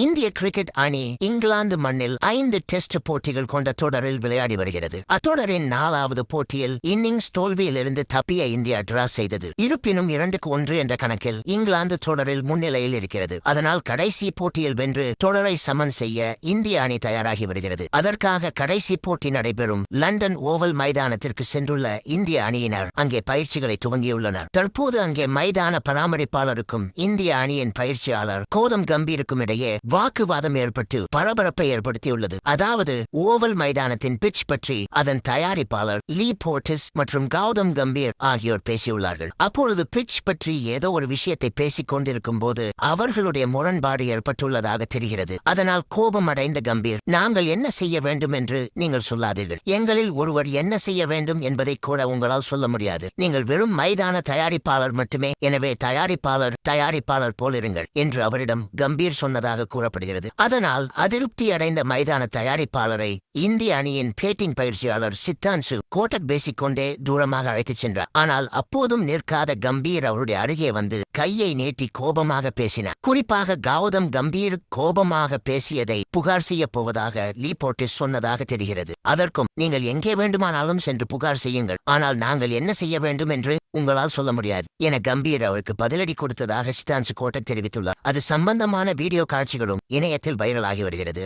இந்திய கிரிக்கெட் அணி இங்கிலாந்து மண்ணில் 5 டெஸ்ட் போட்டிகள் கொண்ட தொடரில் விளையாடி வருகிறது. அத்தொடரின் 4வது போட்டியில் இன்னிங்ஸ் தோல்வியிலிருந்து தப்பிய இந்தியா டிரா செய்தது. இருப்பினும் 2-1 என்ற கணக்கில் இங்கிலாந்து தொடரில் முன்னிலையில் இருக்கிறது. அதனால் கடைசி போட்டியில் வென்று தொடரை சமன் செய்ய இந்திய அணி தயாராகி வருகிறது. அதற்காக கடைசி போட்டி நடைபெறும் லண்டன் ஓவல் மைதானத்திற்கு சென்றுள்ள இந்திய அணியினர் அங்கே பயிற்சிகளை துவங்கியுள்ளனர். தற்போது அங்கே மைதான பராமரிப்பாளருக்கும் இந்திய அணியின் பயிற்சியாளர் கௌதம் கம்பீருக்கும் இடையே வாக்குவாதம் ஏற்பட்டு பரபரப்பை ஏற்படுத்தியுள்ளது. அதாவது ஓவல் மைதானத்தின் பிட்ச் பற்றி அதன் தயாரிப்பாளர் லீ போர்டிஸ் மற்றும் கௌதம் கம்பீர் ஆகியோர் பேசியுள்ளார்கள். அப்பொழுது பிட்ச் பற்றி ஏதோ ஒரு விஷயத்தை பேசிக் கொண்டிருக்கும் போது அவர்களுடைய முரண்பாடு ஏற்பட்டுள்ளதாக தெரிகிறது. அதனால் கோபம் அடைந்த கம்பீர், நாங்கள் என்ன செய்ய வேண்டும் என்று நீங்கள் சொல்லாதீர்கள். எங்களில் ஒருவர் என்ன செய்ய வேண்டும் என்பதை கூட உங்களால் சொல்ல முடியாது. நீங்கள் வெறும் மைதான தயாரிப்பாளர் மட்டுமே. எனவே தயாரிப்பாளர் போலிருங்கள் என்று அவரிடம் கம்பீர் சொன்னதாக கூறப்படுகிறது. அதனால் அதிருப்தி அடைந்த மைதான தயாரிப்பாளரை இந்திய அணியின் பேட்டிங் பயிற்சியாளர் சித்தான்சு கோட்டக் பேசிக்கொண்டே தூரமாக அழைத்துச் சென்றார். ஆனால் அப்போதும் நிற்காத கம்பீர் அவருடைய அருகே வந்து கையை நீட்டி கோபமாக பேசினார். குறிப்பாக கௌதம் கம்பீர் கோபமாக பேசியதை புகார் செய்ய போவதாக லீ போர்டிஸ் சொன்னதாக தெரிகிறது. அதற்கும், நீங்கள் எங்கே வேண்டுமானாலும் சென்று புகார் செய்யுங்கள், ஆனால் நாங்கள் என்ன செய்ய வேண்டும் என்று உங்களால் சொல்ல முடியாது என கம்பீர் அவருக்கு பதிலடி கொடுத்ததாக சித்தான்சு கோட்டக் தெரிவித்துள்ளார். அது சம்பந்தமான வீடியோ காட்சிகளும் இணையத்தில் வைரலாகி வருகிறது.